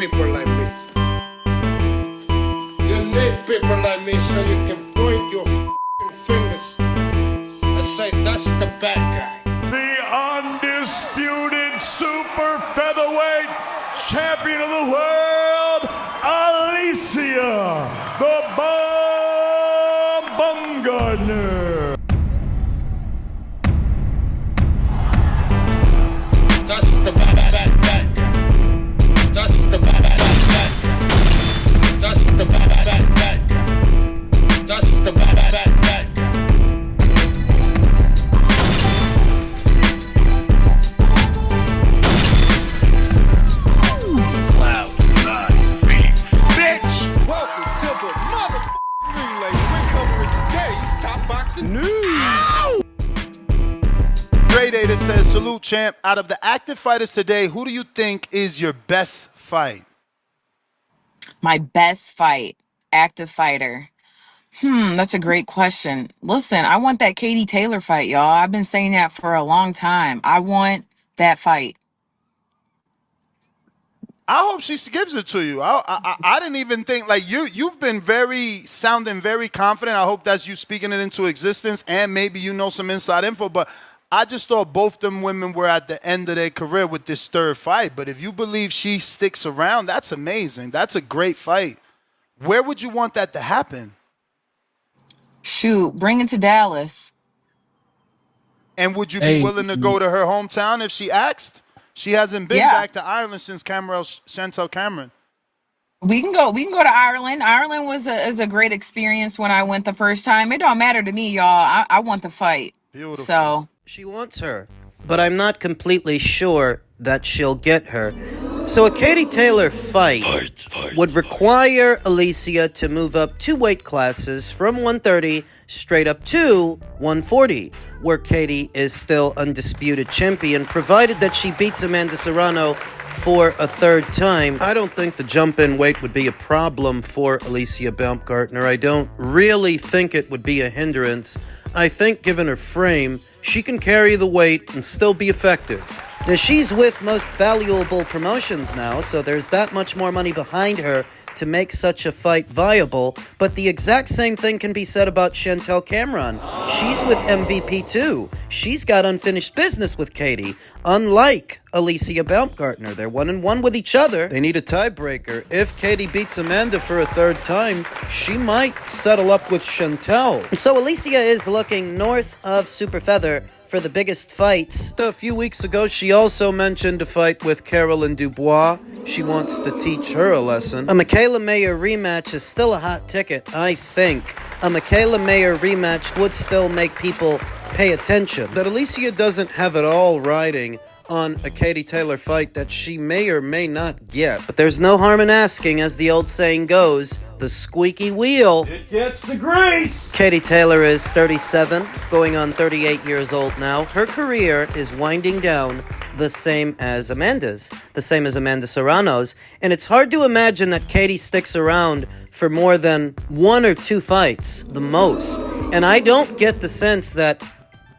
people like me. You need people like me so you can point your f***ing fingers and say, that's the bad guy. The undisputed super featherweight champion of the world, Alicia, the Baumgardner. That's the bad guy. That's the bad guy. That's the bad guy. That's the bad guy. Welcome to the motherfucking relay. We're covering today's top boxing news. Great Ada says, salute, champ. Out of the active fighters today, who do you think is your best fight? My best fight, active fighter. That's a great question. Listen, I want that Katie Taylor fight, y'all. I've been saying that for a long time. I want that fight. I hope she gives it to you. I didn't even think, like, you've been sounding very confident. I hope that's you speaking it into existence, and maybe you know some inside info, but I just thought both them women were at the end of their career with this third fight. But if you believe she sticks around, that's amazing. That's a great fight. Where would you want that to happen? Shoot, bring it to Dallas. And would you be willing to go to her hometown if she asked? She hasn't been back to Ireland since Chantel Cameron. We can go to Ireland. Ireland was a great experience when I went the first time. It don't matter to me, y'all. I want the fight. Beautiful. So she wants her, but I'm not completely sure that she'll get her. So a Katie Taylor fight would require Alicia to move up 2 weight classes from 130 straight up to 140, where Katie is still undisputed champion, provided that she beats Amanda Serrano for a third time. I don't think the jump-in weight would be a problem for Alicia Baumgardner. I don't really think it would be a hindrance. I think, given her frame, she can carry the weight and still be effective. Now, she's with Most Valuable Promotions now, so there's that much more money behind her to make such a fight viable, but the exact same thing can be said about Chantel Cameron. She's with MVP too. She's got unfinished business with Katie, unlike Alicia Baumgardner. They're 1-1 with each other. They need a tiebreaker. If Katie beats Amanda for a third time, she might settle up with Chantel. So Alicia is looking north of Super Feather for the biggest fights. A few weeks ago, she also mentioned a fight with Caroline Dubois. She wants to teach her a lesson. A Michaela Mayer rematch is still a hot ticket, I think. A Michaela Mayer rematch would still make people pay attention. That Alicia doesn't have it all riding on a Katie Taylor fight that she may or may not get. But there's no harm in asking, as the old saying goes, the squeaky wheel It gets the grease. Katie Taylor is 37, going on 38 years old now. Her career is winding down the same as Amanda's, the same as Amanda Serrano's, and it's hard to imagine that Katie sticks around for more than 1 or 2 fights, the most. And I don't get the sense that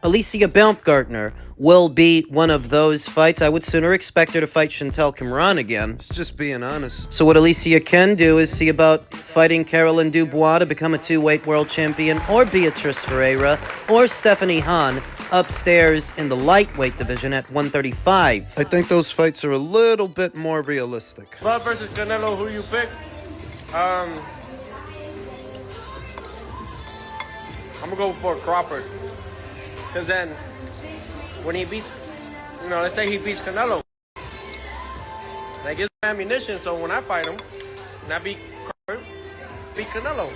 Alicia Baumgardner will be one of those fights. I would sooner expect her to fight Chantel Cameron again. It's just being honest. So what Alicia can do is see about fighting Caroline Dubois to become a 2-weight world champion, or Beatrice Ferreira, or Stephanie Hahn upstairs in the lightweight division at 135. I think those fights are a little bit more realistic. Bud versus Canelo, who you pick? I'm gonna go for Crawford. Because then, when he beats, let's say he beats Canelo, that gives him ammunition, so when I fight him, and I beat Crawford, beat Canelo.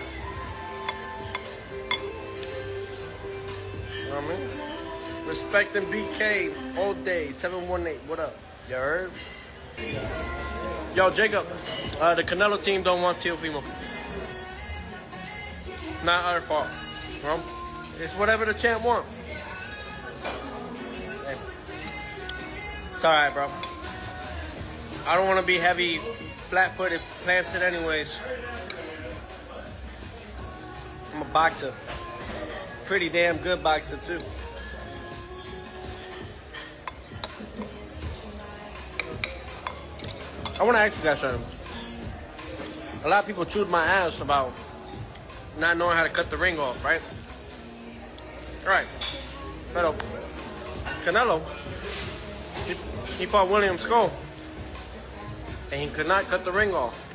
You know what I mean? Respect and BK all day, 718, what up? You heard? Yo, Jacob, the Canelo team don't want Teofimo. Not our fault. Bro. It's whatever the champ wants. It's alright, bro. I don't want to be heavy, flat-footed, planted anyways. I'm a boxer. Pretty damn good boxer, too. I want to ask you guys something. a lot of people chewed my ass about not knowing how to cut the ring off, right? All right. Pero Canelo, he fought William Skull, and he could not cut the ring off.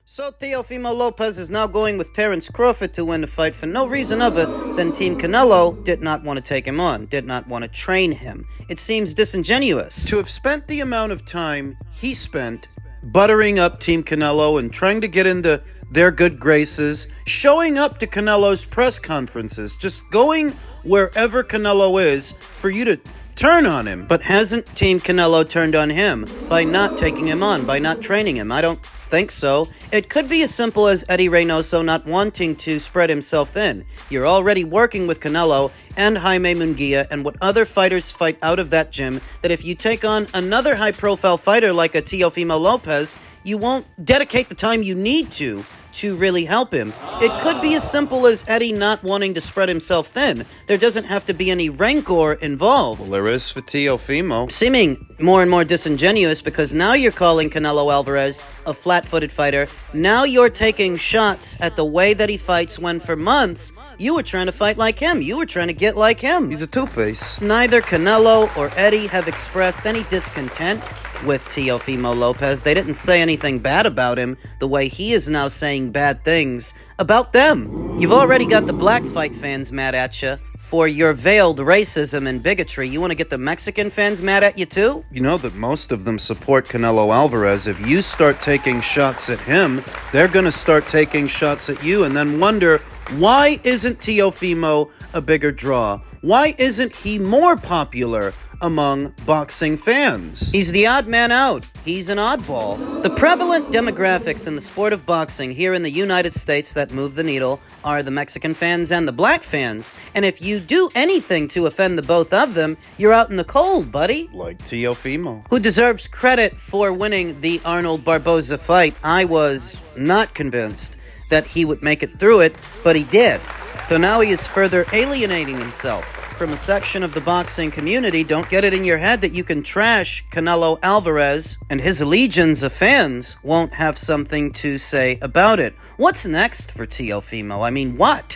So Teofimo Lopez is now going with Terence Crawford to win the fight for no reason other than Team Canelo did not want to take him on, did not want to train him. It seems disingenuous to have spent the amount of time he spent buttering up Team Canelo and trying to get into their good graces, showing up to Canelo's press conferences, just going wherever Canelo is for you to turn on him. But hasn't Team Canelo turned on him by not taking him on, by not training him? I don't think so. It could be as simple as Eddie Reynoso not wanting to spread himself thin. You're already working with Canelo and Jaime Munguia and what other fighters fight out of that gym, that if you take on another high-profile fighter like a Teofimo Lopez, you won't dedicate the time you need to really help him. It could be as simple as Eddie not wanting to spread himself thin. There doesn't have to be any rancor involved. Well, there is for Teofimo. Seeming more and more disingenuous because now you're calling Canelo Alvarez a flat-footed fighter. Now you're taking shots at the way that he fights when for months you were trying to fight like him. You were trying to get like him. He's a two-face. Neither Canelo or Eddie have expressed any discontent with Teofimo Lopez. They didn't say anything bad about him the way he is now saying bad things about them. You've already got the black fight fans mad at you for your veiled racism and bigotry. You want to get the Mexican fans mad at you too? You know that most of them support Canelo Alvarez. If you start taking shots at him, they're going to start taking shots at you and then wonder, why isn't Teofimo a bigger draw? Why isn't he more popular among boxing fans? He's the odd man out. He's an oddball. The prevalent demographics in the sport of boxing here in the United States that move the needle are the Mexican fans and the black fans. And if you do anything to offend the both of them, you're out in the cold, buddy. Like Teofimo, who deserves credit for winning the Arnold Barboza fight. I was not convinced that he would make it through it, but he did. So now he is further alienating himself from a section of the boxing community. Don't get it in your head that you can trash Canelo Alvarez and his legions of fans won't have something to say about it. What's next for Teofimo? I mean, what?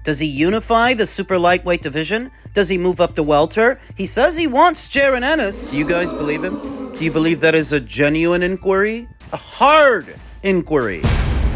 Does he unify the super lightweight division? Does he move up to welter? He says he wants Jaron Ennis. Do you guys believe him? Do you believe that is a genuine inquiry? A hard inquiry.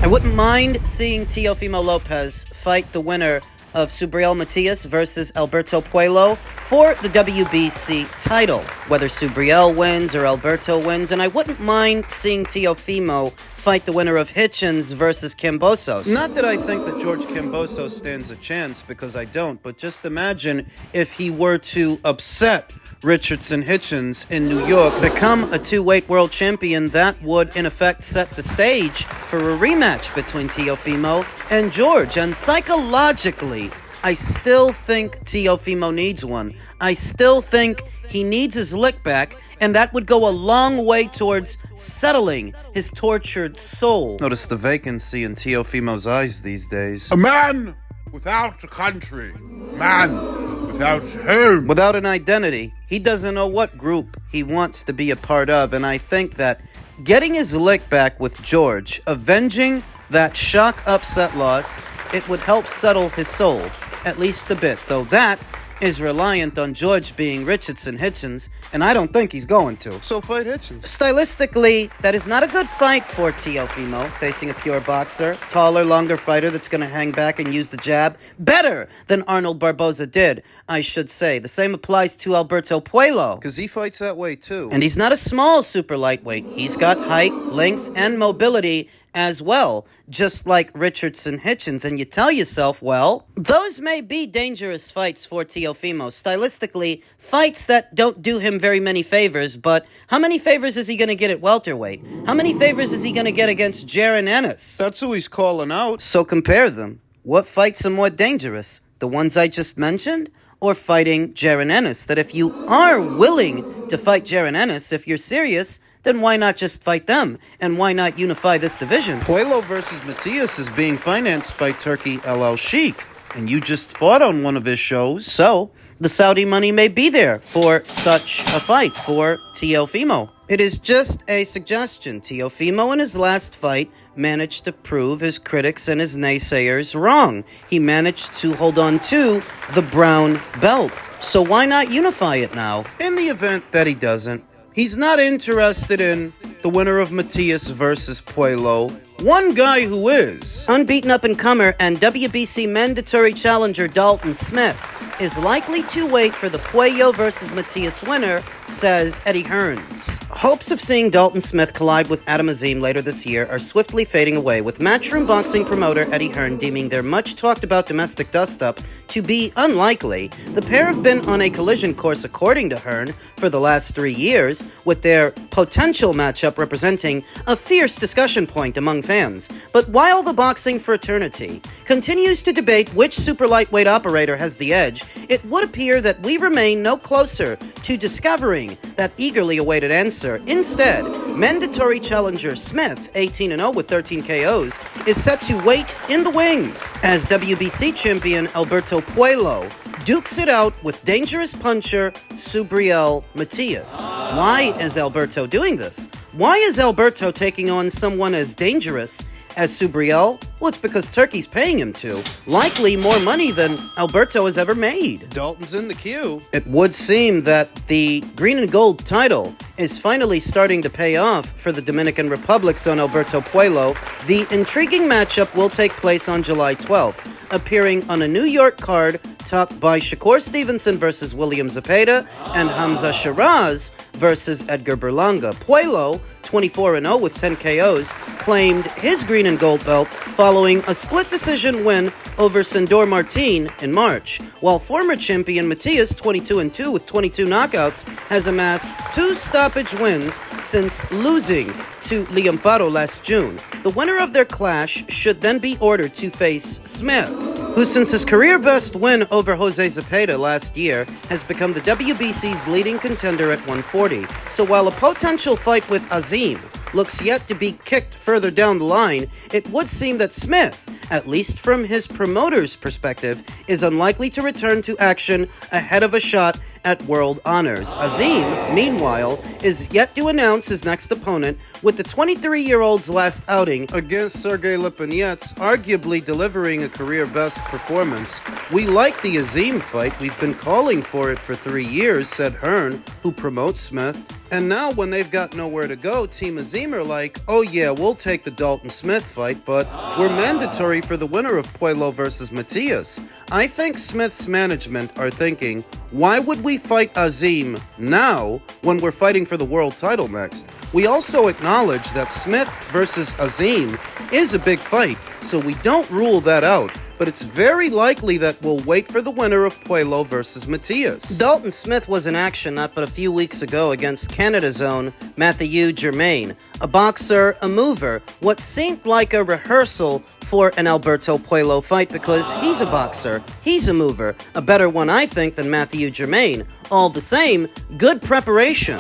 I wouldn't mind seeing Teofimo Lopez fight the winner of Subriel Matias versus Alberto Puello for the WBC title, whether Subriel wins or Alberto wins, and I wouldn't mind seeing Teofimo fight the winner of Hitchens versus Kambosos. Not that I think that George Kambosos stands a chance, because I don't, but just imagine if he were to upset Richardson Hitchens in New York, become a two-weight world champion. That would, in effect, set the stage for a rematch between Teofimo and George. And psychologically, I still think Teofimo needs one. I still think he needs his lick back, and that would go a long way towards settling his tortured soul. Notice the vacancy in Teofimo's eyes these days. A man without a country. Man without home. Without an identity. He doesn't know what group he wants to be a part of, and I think that getting his lick back with George, avenging that shock upset loss, it would help settle his soul, at least a bit, though that is reliant on George being Richardson Hitchens, and I don't think he's going to. So fight Hitchens. Stylistically, that is not a good fight for Teofimo, facing a pure boxer, taller, longer fighter that's going to hang back and use the jab better than Arnold Barboza did, I should say. The same applies to Alberto Puello, Because he fights that way too. and he's not a small super lightweight. He's got height, length, and mobility as well, just like Richardson Hitchens. And you tell yourself, well, those may be dangerous fights for Teofimo. Stylistically, fights that don't do him very many favors, but how many favors is he going to get at welterweight? How many favors is he going to get against Jaron Ennis? That's who he's calling out. So compare them. What fights are more dangerous? The ones I just mentioned? Or fighting Jaron Ennis? That if you are willing to fight Jaron Ennis, if you're serious, then why not just fight them? And why not unify this division? Puello versus Matias is being financed by Turkey El Al Sheikh, and you just fought on one of his shows. So, the Saudi money may be there for such a fight for Teofimo. It is just a suggestion. Teofimo in his last fight managed to prove his critics and his naysayers wrong. He managed to hold on to the brown belt. So why not unify it now? In the event that he doesn't, he's not interested in the winner of Matias versus Puello. One guy who is unbeaten up-and-comer and WBC mandatory challenger Dalton Smith is likely to wait for the Puello versus Matias winner, says Eddie Hearns. Hopes of seeing Dalton Smith collide with Adam Azim later this year are swiftly fading away, with Matchroom boxing promoter Eddie Hearn deeming their much-talked-about domestic dust-up to be unlikely. The pair have been on a collision course, according to Hearn, for the last 3 years, with their potential matchup representing a fierce discussion point among fans. But while the boxing fraternity continues to debate which super lightweight operator has the edge, it would appear that we remain no closer to discovering that eagerly awaited answer. Instead, mandatory challenger Smith, 18-0 with 13 KOs, is set to wait in the wings as WBC champion Alberto Puello dukes it out with dangerous puncher Subriel Matias. Why is Alberto doing this? Why is Alberto taking on someone as dangerous as Subriel? Well, it's because Turkey's paying him to. Likely more money than Alberto has ever made. Dalton's in the queue. It would seem that the green and gold title is finally starting to pay off for the Dominican Republic's own Alberto Puello. The intriguing matchup will take place on July 12th, appearing on a New York card topped by Shakur Stevenson versus William Zepeda and Hamza Shiraz versus Edgar Berlanga. Puello, 24-0 with 10 KOs, claimed his green and gold belt following a split decision win over Sandor Martin in March, while former champion Matias, 22-2 with 22 knockouts, has amassed 2 stoppage wins since losing to Liamparo last June. The winner of their clash should then be ordered to face Smith, who since his career best win over Jose Zepeda last year has become the WBC's leading contender at 140. So while a potential fight with Azim looks yet to be kicked further down the line, it would seem that Smith, at least from his promoter's perspective, is unlikely to return to action ahead of a shot at World Honors. Azim, meanwhile, is yet to announce his next opponent, with the 23-year-old's last outing against Sergey Lipinets arguably delivering a career-best performance. We like the Azim fight. We've been calling for it for 3 years, said Hearn, who promotes Smith. And now when they've got nowhere to go, Team Azim are like, oh yeah, we'll take the Dalton Smith fight, but we're mandatory for the winner of Puello versus Matias. I think Smith's management are thinking, why would we fight Azim now when we're fighting for the world title next? We also acknowledge that Smith versus Azim is a big fight, so we don't rule that out. But it's very likely that we'll wait for the winner of Puello versus Matias. Dalton Smith was in action not but a few weeks ago against Canada's own Mathieu Germain, a boxer, a mover, what seemed like a rehearsal for an Alberto Puello fight because he's a boxer, he's a mover, a better one I think than Mathieu Germain. All the same, good preparation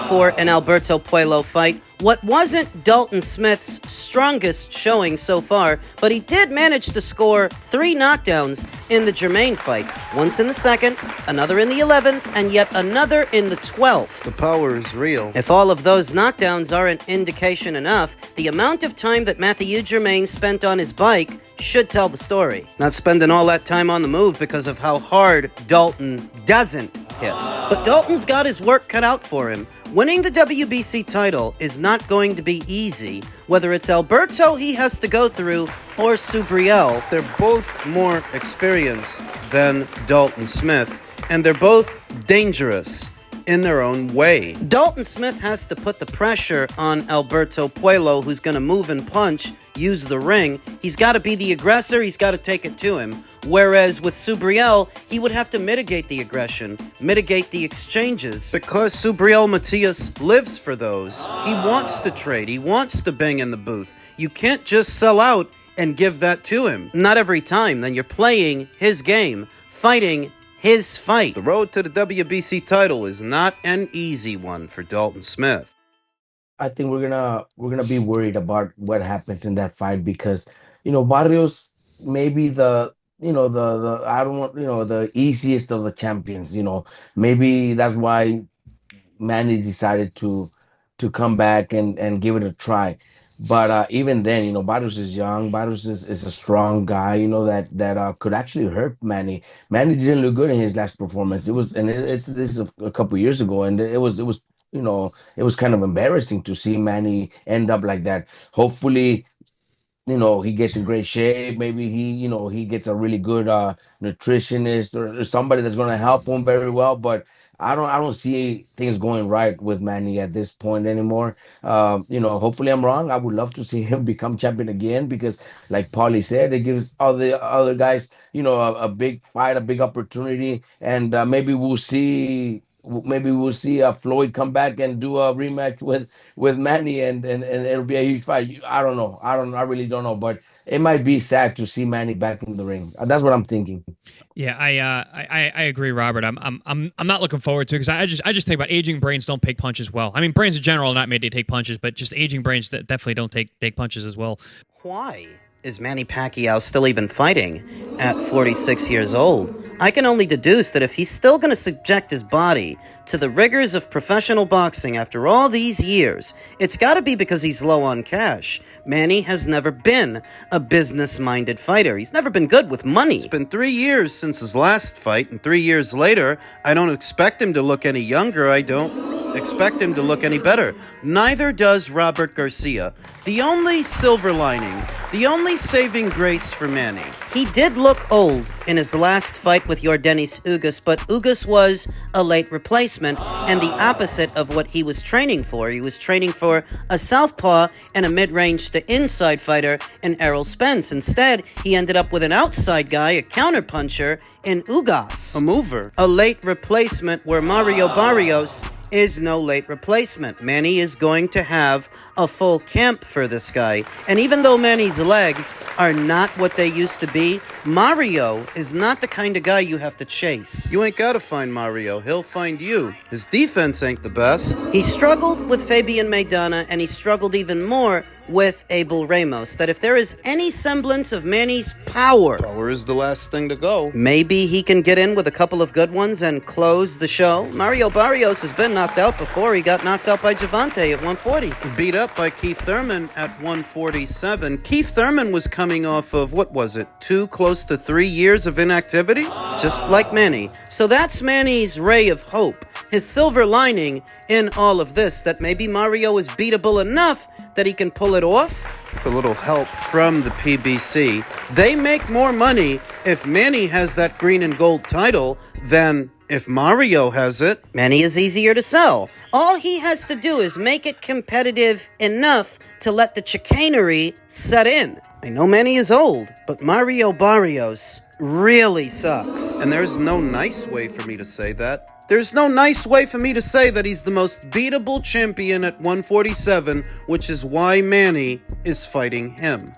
for an Alberto Puello fight. What wasn't Dalton Smith's strongest showing so far, but he did manage to score 3 knockdowns in the Germain fight. Once in the second, another in the 11th, and yet another in the 12th. The power is real. If all of those knockdowns aren't indication enough, the amount of time that Mathieu Germain spent on his bike should tell the story. Not spending all that time on the move because of how hard Dalton doesn't hit. But Dalton's got his work cut out for him. Winning the WBC title is not going to be easy. Whether it's Alberto he has to go through or Subriel, they're both more experienced than Dalton Smith, and they're both dangerous in their own way. Dalton Smith has to put the pressure on Alberto Puello, who's going to move and punch, use the ring. He's got to be the aggressor, he's got to take it to him. Whereas with Subriel, he would have to mitigate the aggression, mitigate the exchanges. Because Subriel Matias lives for those. He wants to trade, he wants to bang in the booth. You can't just sell out and give that to him. Not every time, then you're playing his game, fighting his fight. The road to the WBC title is not an easy one for Dalton Smith. I think we're gonna be worried about what happens in that fight because Barrios may be the the I don't want the easiest of the champions. Maybe that's why Manny decided to to come back and give it a try. But even then, Barrios is young. Barrios is a strong guy, that could actually hurt Manny. Manny didn't look good in his last performance. This is a couple years ago, and it was kind of embarrassing to see Manny end up like that. Hopefully, he gets in great shape. Maybe he gets a really good nutritionist or somebody that's going to help him very well. But I don't see things going right with Manny at this point anymore. Hopefully I'm wrong. I would love to see him become champion again because, like Paulie said, it gives all the other guys, a big fight, a big opportunity, and maybe we'll see Floyd come back and do a rematch with Manny, and it'll be a huge fight. I don't know. I really don't know, but it might be sad to see Manny back in the ring. That's what I'm thinking. Yeah, I agree, Robert. I'm not looking forward to it because I just think about aging brains don't take punches well. I mean, brains in general are not made to take punches, but just aging brains that definitely don't take punches as well. Why is Manny Pacquiao still even fighting at 46 years old? I can only deduce that if he's still going to subject his body to the rigors of professional boxing after all these years, it's got to be because he's low on cash. Manny has never been a business-minded fighter. He's never been good with money. It's been 3 years since his last fight, and 3 years later, I don't expect him to look any younger. I don't expect him to look any better. Neither does Robert Garcia. The only silver lining, the only saving grace for Manny. He did look old in his last fight with Yordenis Ugas, but Ugas was a late replacement and the opposite of what he was training for. He was training for a southpaw and a mid-range to inside fighter in Errol Spence. Instead, he ended up with an outside guy, a counterpuncher in Ugas. A mover. A late replacement where Mario Barrios is no late replacement. Manny is going to have a full camp for this guy. And even though Manny's legs are not what they used to be, Mario is not the kind of guy you have to chase. You ain't gotta find Mario. He'll find you. His defense ain't the best. He struggled with Fabian Maidana, and he struggled even more with Abel Ramos. That if there is any semblance of Manny's power is the last thing to go. Maybe he can get in with a couple of good ones and close the show. Mario Barrios has been knocked out before. He got knocked out by Javante at 140. Beat up by Keith Thurman at 147. Keith Thurman was coming off of, close to 3 years of inactivity? Just like Manny. So that's Manny's ray of hope. His silver lining in all of this, that maybe Mario is beatable enough that he can pull it off. With a little help from the PBC. They make more money if Manny has that green and gold title than if Mario has it. Manny is easier to sell. All he has to do is make it competitive enough to let the chicanery set in. I know Manny is old, but Mario Barrios really sucks. And there's no nice way for me to say that. There's no nice way for me to say that he's the most beatable champion at 147, which is why Manny is fighting him.